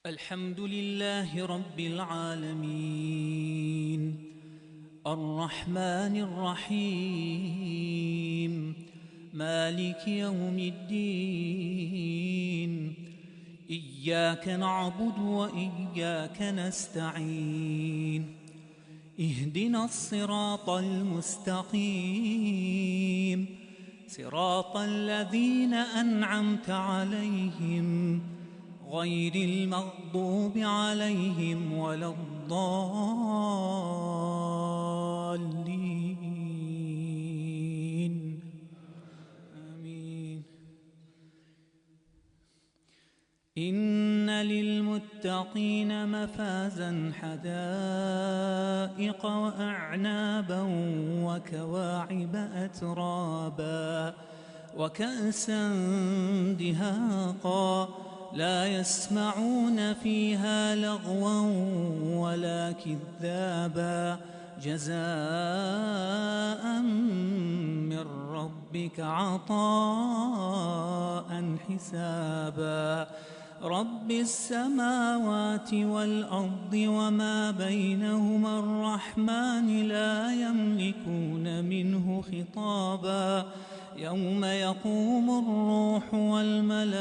الحمد لله رب العالمين الرحمن الرحيم مالك يوم الدين إياك نعبد وإياك نستعين اهدنا الصراط المستقيم صراط الذين أنعمت عليهم غير المغضوب عليهم ولا الضالين آمين. إن للمتقين مفازا حدائق وأعنابا وكواعب أترابا وكأسا دهاقا لا يسمعون فيها لغوا ولا كذابا جزاء من ربك عطاء حسابا رب السماوات والأرض وما بينهما الرحمن لا يملكون منه خطابا يوم يقوم الروح والملائكة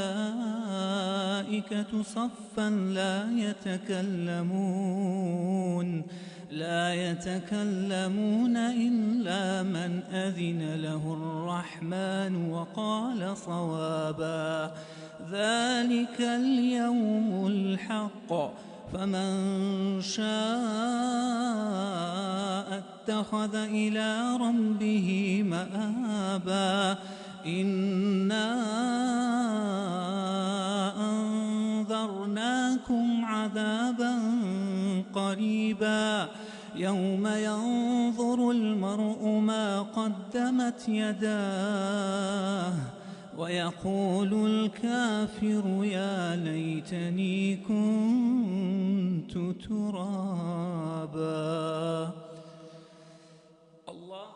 صفا لا يتكلمون إلا من أذن له الرحمن وقال صوابا ذلك اليوم الحق فمن شاء اتخذ إلى ربه مآبا إنا أنذرناكم عذابا قريبا يوم ينظر المرء ما قدمت يداه ويقول الكافر يا ليتني كنت ترابا. الله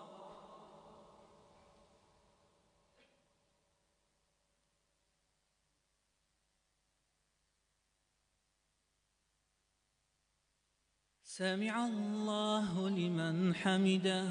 سمع الله لمن حمده.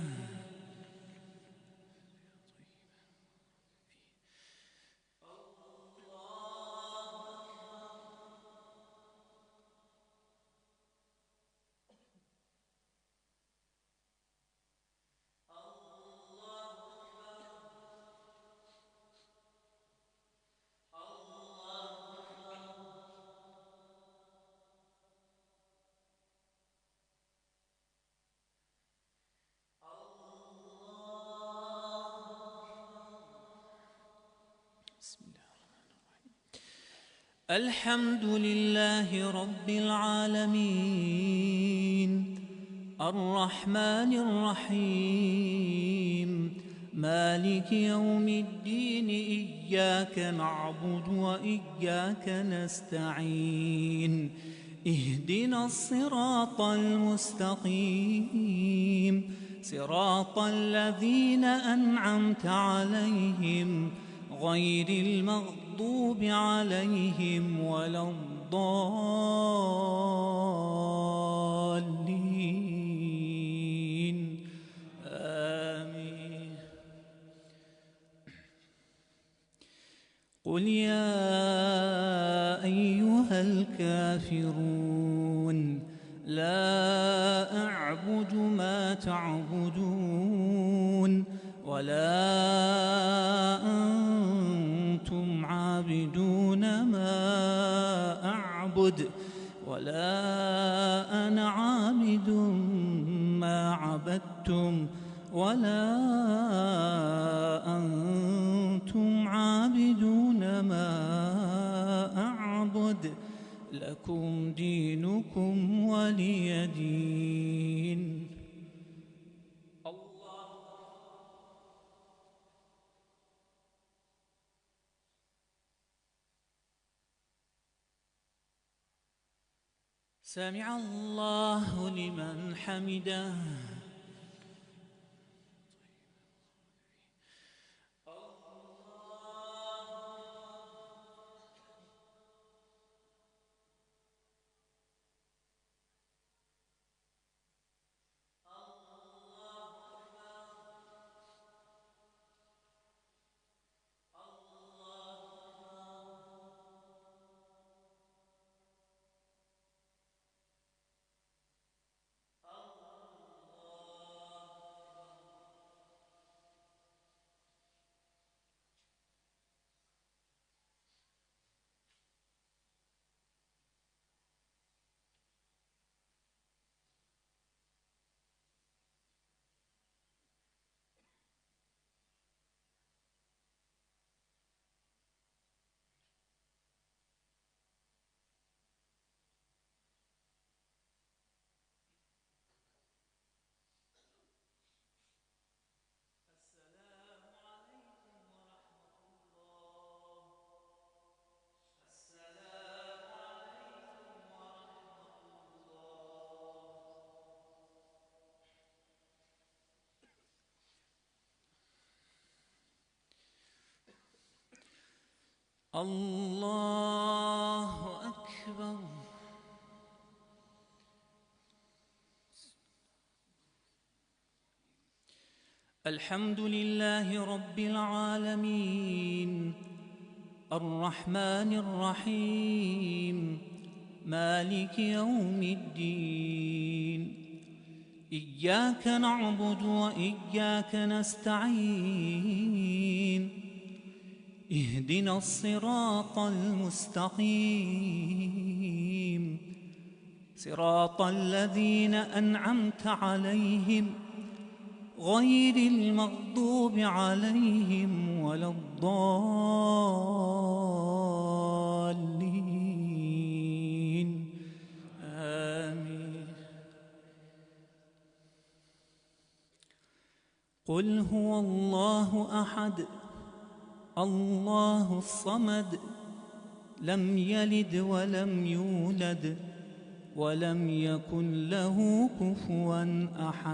الحمد لله رب العالمين الرحمن الرحيم مالك يوم الدين إياك نعبد وإياك نستعين اهدنا الصراط المستقيم صراط الذين أنعمت عليهم غير المغضوب عليهم ولا الضالين آمين. قل يا أيها الكافرون لا أعبد ما تعبدون ولا أنتم عابدون ما أعبد ولا أنا عابد ما عبدتم ولا أنتم عابدون ما أعبد لكم دينكم ولي دين. سمع الله لمن حمده. الله أكبر. الحمد لله رب العالمين الرحمن الرحيم مالك يوم الدين. إياك نعبد وإياك نستعين. اهدنا الصراط المستقيم صراط الذين أنعمت عليهم غير المغضوب عليهم ولا الضالين آمين. قل هو الله أحد الله الصمد لم يلد ولم يولد ولم يكن له كفوا أحد.